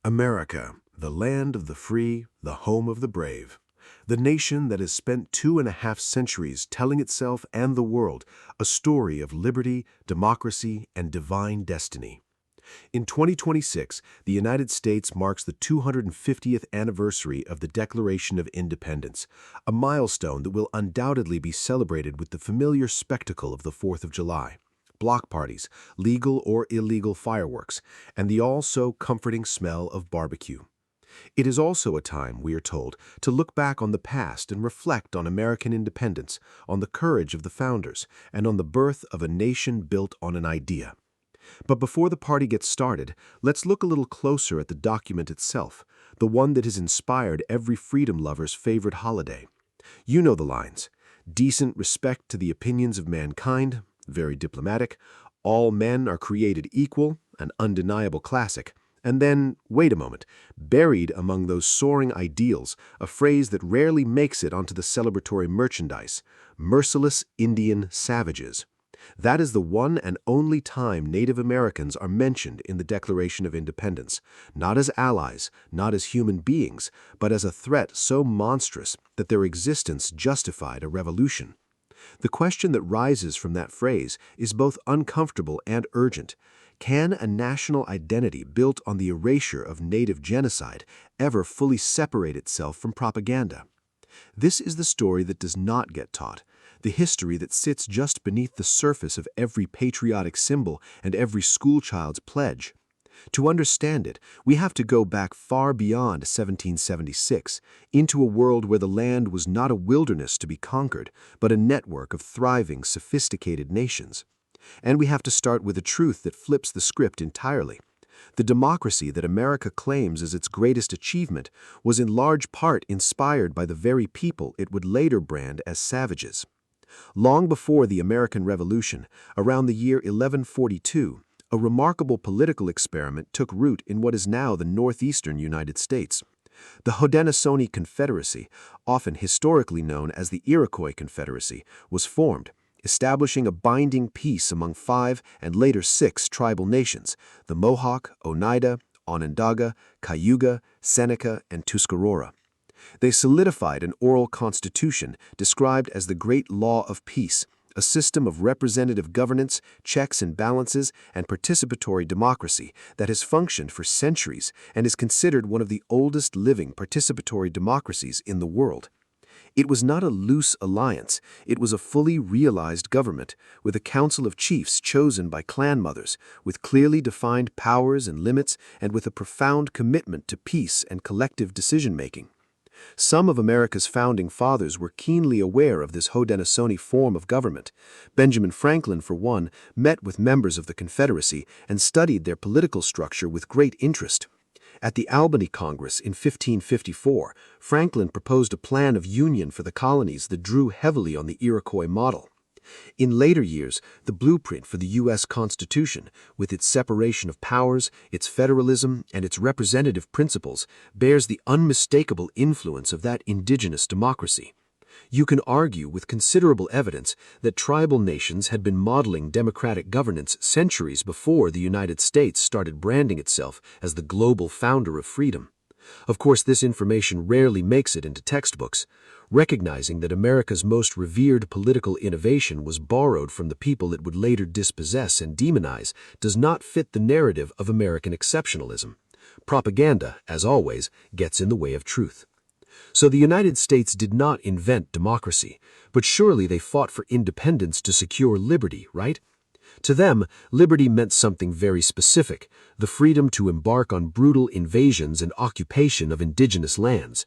America, the land of the free, the home of the brave. The nation that has spent 2.5 centuries telling itself and the world a story of liberty, democracy, and divine destiny. In 2026, the United States marks the 250th anniversary of the Declaration of Independence, a milestone that will undoubtedly be celebrated with the familiar spectacle of the 4th of July. Block parties, legal or illegal fireworks, and the all-so-comforting smell of barbecue. It is also a time, we are told, to look back on the past and reflect on American independence, on the courage of the founders, and on the birth of a nation built on an idea. But before the party gets started, let's look a little closer at the document itself, the one that has inspired every freedom lover's favorite holiday. You know the lines: decent respect to the opinions of mankind, very diplomatic; all men are created equal, an undeniable classic; and then, wait a moment, buried among those soaring ideals, a phrase that rarely makes it onto the celebratory merchandise: merciless Indian savages. That is the one and only time Native Americans are mentioned in the Declaration of Independence, not as allies, not as human beings, but as a threat so monstrous that their existence justified a revolution. The question that rises from that phrase is both uncomfortable and urgent. Can a national identity built on the erasure of Native genocide ever fully separate itself from propaganda? This is the story that does not get taught, the history that sits just beneath the surface of every patriotic symbol and every schoolchild's pledge. To understand it, we have to go back far beyond 1776, into a world where the land was not a wilderness to be conquered, but a network of thriving, sophisticated nations. And we have to start with a truth that flips the script entirely. The democracy that America claims as its greatest achievement was in large part inspired by the very people it would later brand as savages. Long before the American Revolution, around the year 1142, a remarkable political experiment took root in what is now the northeastern United States. The Haudenosaunee Confederacy, often historically known as the Irakcoy Confederacy, was formed, establishing a binding peace among 5 and later 6 tribal nations: the Mohawk, Oneida, Onondaga, Cayuga, Seneca, and Tuscarora. They solidified an oral constitution described as the Great Law of Peace, a system of representative governance, checks and balances, and participatory democracy that has functioned for centuries and is considered one of the oldest living participatory democracies in the world. It was not a loose alliance, it was a fully realized government, with a council of chiefs chosen by clan mothers, with clearly defined powers and limits, and with a profound commitment to peace and collective decision-making. Some of America's founding fathers were keenly aware of this Haudenosaunee form of government. Benjamin Franklin, for one, met with members of the Confederacy and studied their political structure with great interest. At the Albany Congress in 1554, Franklin proposed a plan of union for the colonies that drew heavily on the Iroquois model. In later years, the blueprint for the U.S. Constitution, with its separation of powers, its federalism, and its representative principles, bears the unmistakable influence of that indigenous democracy. You can argue with considerable evidence that tribal nations had been modeling democratic governance centuries before the United States started branding itself as the global founder of freedom. Of course, this information rarely makes it into textbooks. Recognizing that America's most revered political innovation was borrowed from the people it would later dispossess and demonize does not fit the narrative of American exceptionalism. Propaganda, as always, gets in the way of truth. So the United States did not invent democracy, but surely they fought for independence to secure liberty, right? To them, liberty meant something very specific: the freedom to embark on brutal invasions and occupation of indigenous lands.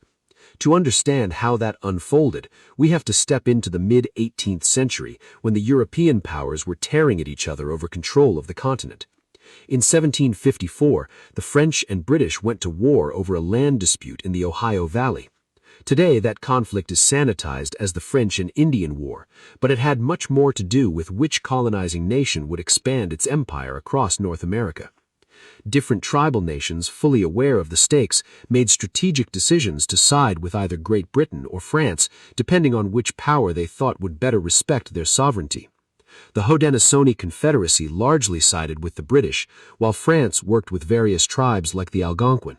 To understand how that unfolded, we have to step into the mid-18th century when the European powers were tearing at each other over control of the continent. In 1754, the French and British went to war over a land dispute in the Ohio Valley. Today, that conflict is sanitized as the French and Indian War, but it had much more to do with which colonizing nation would expand its empire across North America. Different tribal nations, fully aware of the stakes, made strategic decisions to side with either Great Britain or France, depending on which power they thought would better respect their sovereignty. The Haudenosaunee Confederacy largely sided with the British, while France worked with various tribes like the Algonquin.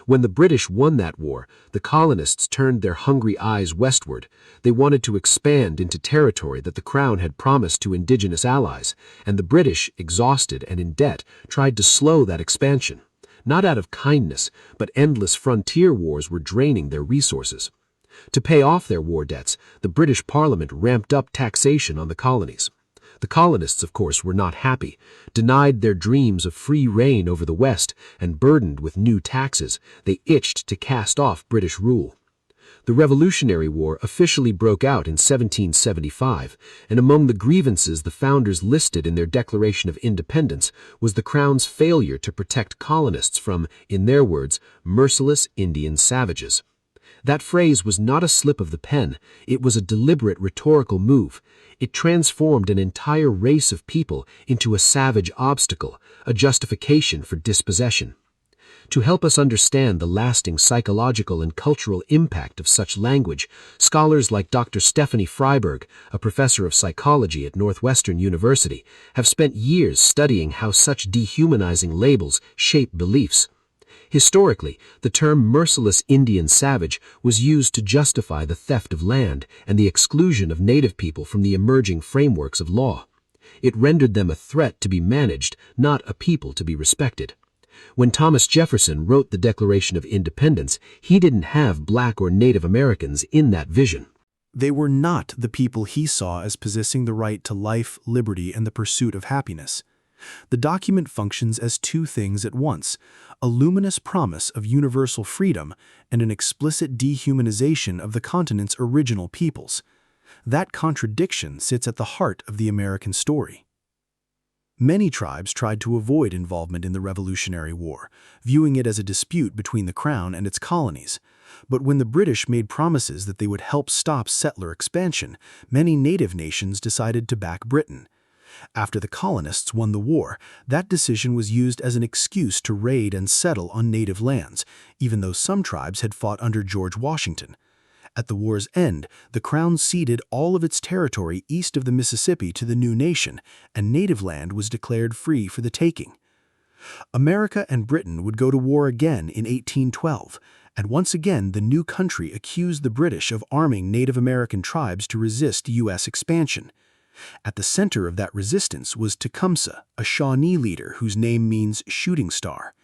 When the British won that war, the colonists turned their hungry eyes westward. They wanted to expand into territory that the Crown had promised to indigenous allies, and the British, exhausted and in debt, tried to slow that expansion. Not out of kindness, but endless frontier wars were draining their resources. To pay off their war debts, the British Parliament ramped up taxation on the colonies. The colonists, of course, were not happy. Denied their dreams of free reign over the West and burdened with new taxes, they itched to cast off British rule. The Revolutionary War officially broke out in 1775, and among the grievances the founders listed in their Declaration of Independence was the Crown's failure to protect colonists from, in their words, merciless Indian savages. That phrase was not a slip of the pen, it was a deliberate rhetorical move. It transformed an entire race of people into a savage obstacle, a justification for dispossession. To help us understand the lasting psychological and cultural impact of such language, scholars like Dr. Stephanie Fryberg, a professor of psychology at Northwestern University, have spent years studying how such dehumanizing labels shape beliefs. Historically, the term merciless Indian savage was used to justify the theft of land and the exclusion of native people from the emerging frameworks of law. It rendered them a threat to be managed, not a people to be respected. When Thomas Jefferson wrote the Declaration of Independence, he didn't have Black or Native Americans in that vision. They were not the people he saw as possessing the right to life, liberty, and the pursuit of happiness. The document functions as two things at once, a luminous promise of universal freedom and an explicit dehumanization of the continent's original peoples. That contradiction sits at the heart of the American story. Many tribes tried to avoid involvement in the Revolutionary War, viewing it as a dispute between the Crown and its colonies. But when the British made promises that they would help stop settler expansion, many native nations decided to back Britain. After the colonists won the war, that decision was used as an excuse to raid and settle on native lands, even though some tribes had fought under George Washington. At the war's end, the Crown ceded all of its territory east of the Mississippi to the new nation, and native land was declared free for the taking. America and Britain would go to war again in 1812, and once again the new country accused the British of arming Native American tribes to resist U.S. expansion. At the center of that resistance was Tecumseh, a Shawnee leader whose name means shooting star.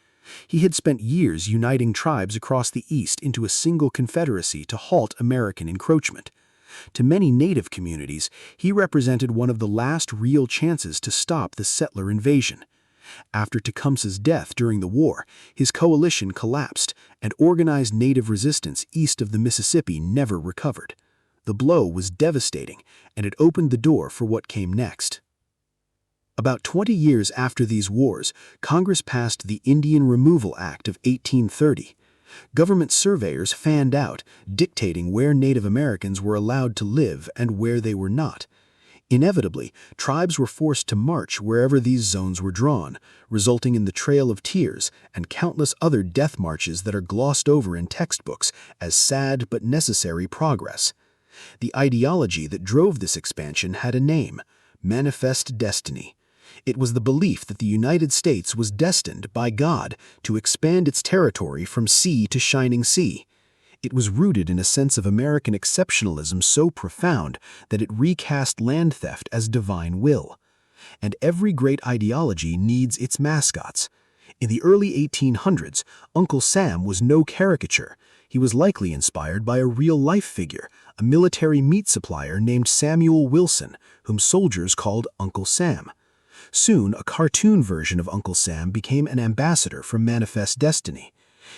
He had spent years uniting tribes across the East into a single confederacy to halt American encroachment. To many native communities, he represented one of the last real chances to stop the settler invasion. After Tecumseh's death during the war, his coalition collapsed, and organized native resistance east of the Mississippi never recovered. The blow was devastating, and it opened the door for what came next. About 20 years after these wars, Congress passed the Indian Removal Act of 1830. Government surveyors fanned out, dictating where Native Americans were allowed to live and where they were not. Inevitably, tribes were forced to march wherever these zones were drawn, resulting in the Trail of Tears and countless other death marches that are glossed over in textbooks as sad but necessary progress. The ideology that drove this expansion had a name: Manifest Destiny. It was the belief that the United States was destined by God to expand its territory from sea to shining sea. It was rooted in a sense of American exceptionalism so profound that it recast land theft as divine will. And every great ideology needs its mascots. In the early 1800s, Uncle Sam was no caricature. He was likely inspired by a real-life figure, a military meat supplier named Samuel Wilson, whom soldiers called Uncle Sam. Soon, a cartoon version of Uncle Sam became an ambassador for Manifest Destiny.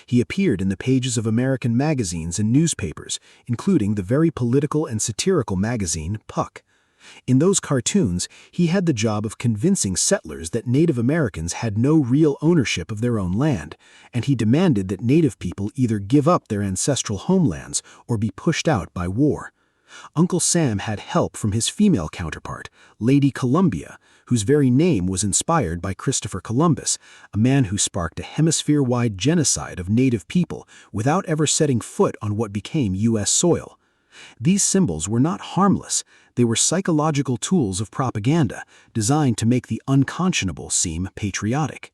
He appeared in the pages of American magazines and newspapers, including the very political and satirical magazine Puck. In those cartoons, he had the job of convincing settlers that Native Americans had no real ownership of their own land, and he demanded that Native people either give up their ancestral homelands or be pushed out by war. Uncle Sam had help from his female counterpart, Lady Columbia, whose very name was inspired by Christopher Columbus, a man who sparked a hemisphere-wide genocide of Native people without ever setting foot on what became U.S. soil. These symbols were not harmless. They were psychological tools of propaganda designed to make the unconscionable seem patriotic.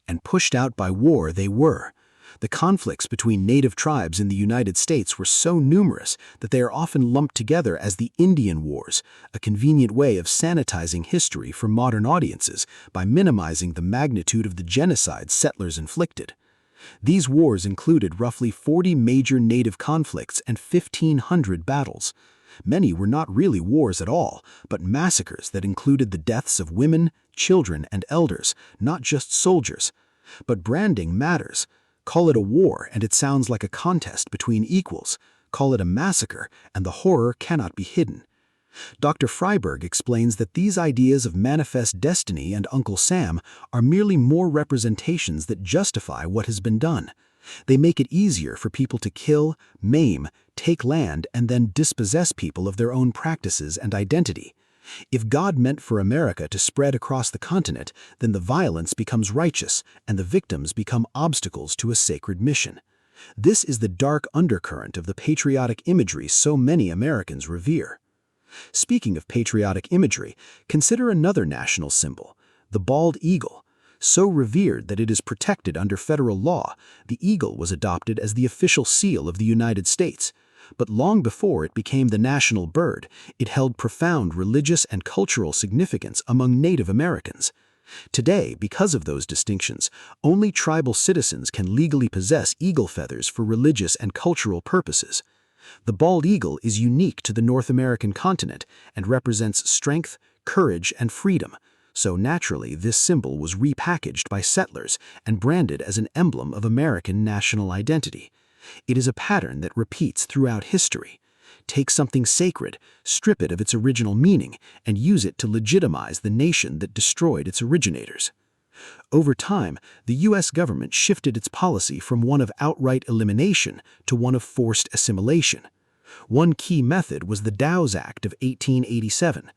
And pushed out by war they were. The conflicts between native tribes in the United States were so numerous that they are often lumped together as the Indian Wars, a convenient way of sanitizing history for modern audiences by minimizing the magnitude of the genocide settlers inflicted. These wars included roughly 40 major native conflicts and 1,500 battles. Many were not really wars at all, but massacres that included the deaths of women, children, and elders, not just soldiers. But branding matters. Call it a war and it sounds like a contest between equals. Call it a massacre and the horror cannot be hidden. Dr. Fryberg explains that these ideas of manifest destiny and Uncle Sam are merely more representations that justify what has been done. They make it easier for people to kill, maim, take land, and then dispossess people of their own practices and identity. If God meant for America to spread across the continent, then the violence becomes righteous and the victims become obstacles to a sacred mission. This is the dark undercurrent of the patriotic imagery so many Americans revere. Speaking of patriotic imagery, consider another national symbol, the bald eagle. So revered that it is protected under federal law, the eagle was adopted as the official seal of the United States. But long before it became the national bird, it held profound religious and cultural significance among Native Americans. Today, because of those distinctions, only tribal citizens can legally possess eagle feathers for religious and cultural purposes. The bald eagle is unique to the North American continent and represents strength, courage, and freedom. So naturally, this symbol was repackaged by settlers and branded as an emblem of American national identity. It is a pattern that repeats throughout history. Take something sacred, strip it of its original meaning, and use it to legitimize the nation that destroyed its originators. Over time, the U.S. government shifted its policy from one of outright elimination to one of forced assimilation. One key method was the Daws Act of 1887.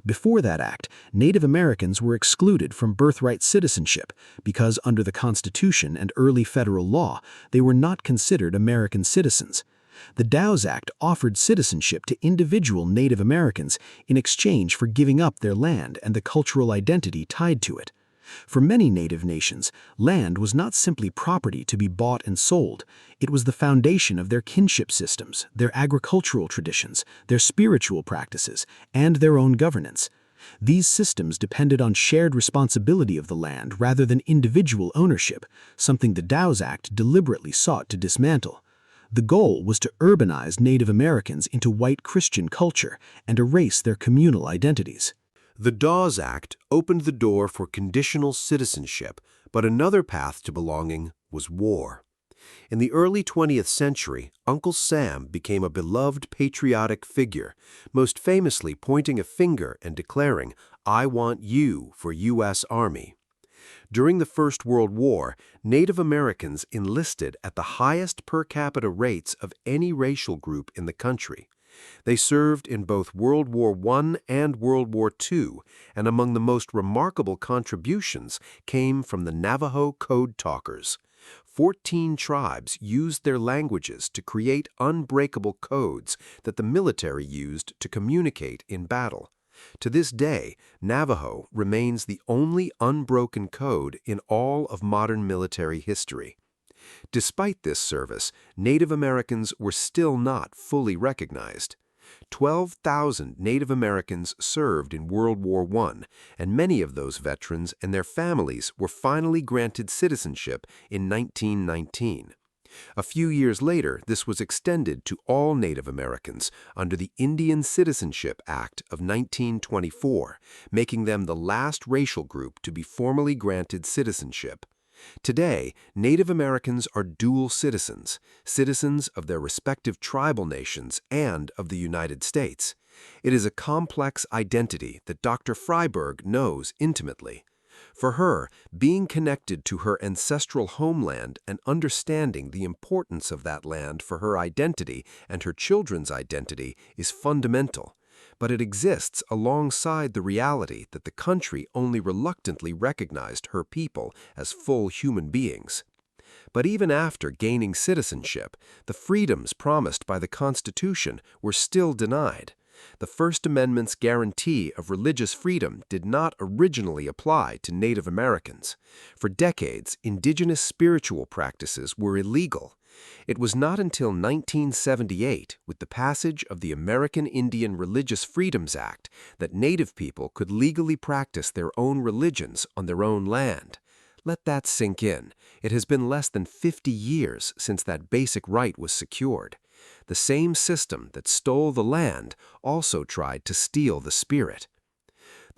Before that act, Native Americans were excluded from birthright citizenship because under the Constitution and early federal law, they were not considered American citizens. The Daws Act offered citizenship to individual Native Americans in exchange for giving up their land and the cultural identity tied to it. For many Native nations, land was not simply property to be bought and sold. It was the foundation of their kinship systems, their agricultural traditions, their spiritual practices, and their own governance. These systems depended on shared responsibility of the land rather than individual ownership, something the Daws Act deliberately sought to dismantle. The goal was to urbanize Native Americans into white Christian culture and erase their communal identities. The Daws Act opened the door for conditional citizenship, but another path to belonging was war. In the early 20th century, Uncle Sam became a beloved patriotic figure, most famously pointing a finger and declaring, "I want you for U.S. Army." During the First World War, Native Americans enlisted at the highest per capita rates of any racial group in the country. They served in both World War I and World War II, and among the most remarkable contributions came from the Navajo code talkers. 14 tribes used their languages to create unbreakable codes that the military used to communicate in battle. To this day, Navajo remains the only unbroken code in all of modern military history. Despite this service, Native Americans were still not fully recognized. 12,000 Native Americans served in World War I, and many of those veterans and their families were finally granted citizenship in 1919. A few years later, this was extended to all Native Americans under the Indian Citizenship Act of 1924, making them the last racial group to be formally granted citizenship. Today, Native Americans are dual citizens, citizens of their respective tribal nations and of the United States. It is a complex identity that Dr. Fryberg knows intimately. For her, being connected to her ancestral homeland and understanding the importance of that land for her identity and her children's identity is fundamental. But it exists alongside the reality that the country only reluctantly recognized her people as full human beings. But even after gaining citizenship, the freedoms promised by the Constitution were still denied. The First Amendment's guarantee of religious freedom did not originally apply to Native Americans. For decades, indigenous spiritual practices were illegal. It was not until 1978, with the passage of the American Indian Religious Freedoms Act, that Native people could legally practice their own religions on their own land. Let that sink in. It has been less than 50 years since that basic right was secured. The same system that stole the land also tried to steal the spirit.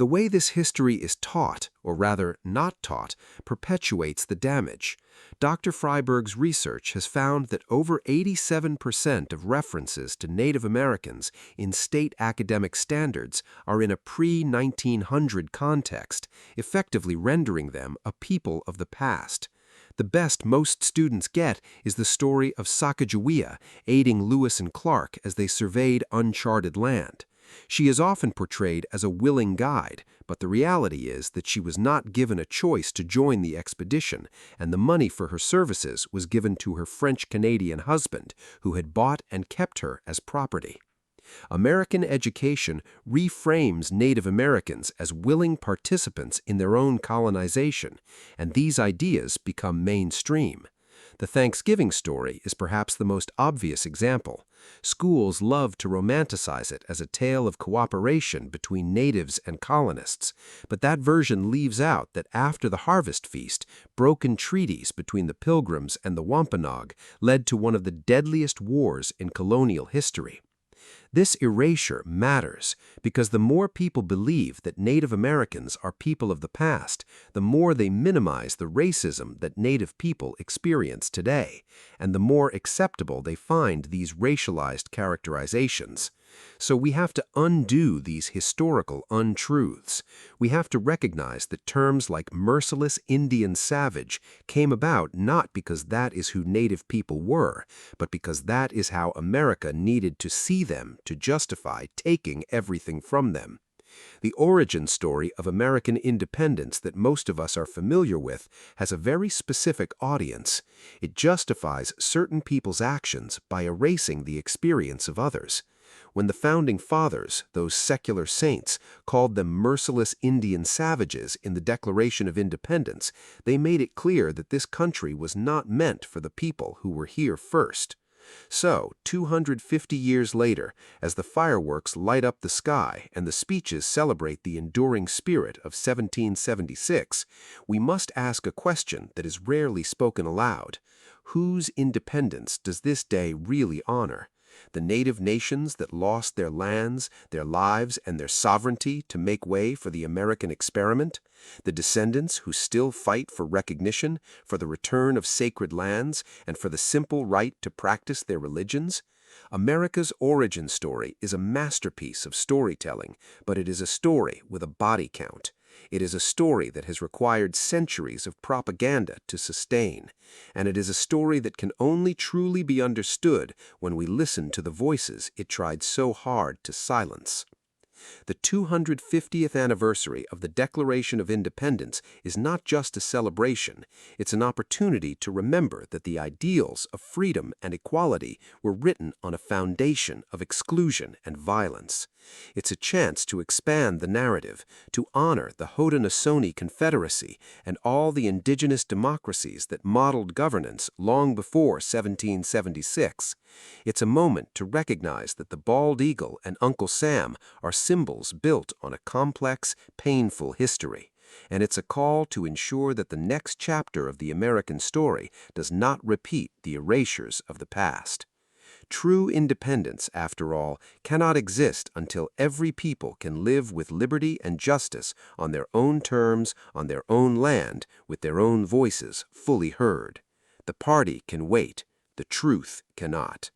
The way this history is taught, or rather not taught, perpetuates the damage. Dr. Fryberg's research has found that over 87% of references to Native Americans in state academic standards are in a pre-1900 context, effectively rendering them a people of the past. The best most students get is the story of Sacagawea aiding Lewis and Clark as they surveyed uncharted land. She is often portrayed as a willing guide, but the reality is that she was not given a choice to join the expedition, and the money for her services was given to her French-Canadian husband, who had bought and kept her as property. American education reframes Native Americans as willing participants in their own colonization, and these ideas become mainstream. The Thanksgiving story is perhaps the most obvious example. Schools love to romanticize it as a tale of cooperation between natives and colonists, but that version leaves out that after the harvest feast, broken treaties between the Pilgrims and the Wampanoag led to one of the deadliest wars in colonial history. This erasure matters because the more people believe that Native Americans are people of the past, the more they minimize the racism that Native people experience today, and the more acceptable they find these racialized characterizations. So we have to undo these historical untruths. We have to recognize that terms like merciless Indian savage came about not because that is who Native people were, but because that is how America needed to see them to justify taking everything from them. The origin story of American independence that most of us are familiar with has a very specific audience. It justifies certain people's actions by erasing the experience of others. When the Founding Fathers, those secular saints, called them merciless Indian savages in the Declaration of Independence, they made it clear that this country was not meant for the people who were here first. So, 250 years later, as the fireworks light up the sky and the speeches celebrate the enduring spirit of 1776, we must ask a question that is rarely spoken aloud. Whose independence does this day really honor? The native nations that lost their lands, their lives, and their sovereignty to make way for the American experiment? The descendants who still fight for recognition, for the return of sacred lands, and for the simple right to practice their religions? America's origin story is a masterpiece of storytelling, but it is a story with a body count. It is a story that has required centuries of propaganda to sustain, and it is a story that can only truly be understood when we listen to the voices it tried so hard to silence. The 250th anniversary of the Declaration of Independence is not just a celebration, it's an opportunity to remember that the ideals of freedom and equality were written on a foundation of exclusion and violence. It's a chance to expand the narrative, to honor the Haudenosaunee Confederacy and all the indigenous democracies that modeled governance long before 1776. It's a moment to recognize that the bald eagle and Uncle Sam are symbols built on a complex, painful history. And it's a call to ensure that the next chapter of the American story does not repeat the erasures of the past. True independence, after all, cannot exist until every people can live with liberty and justice on their own terms, on their own land, with their own voices fully heard. The party can wait. The truth cannot.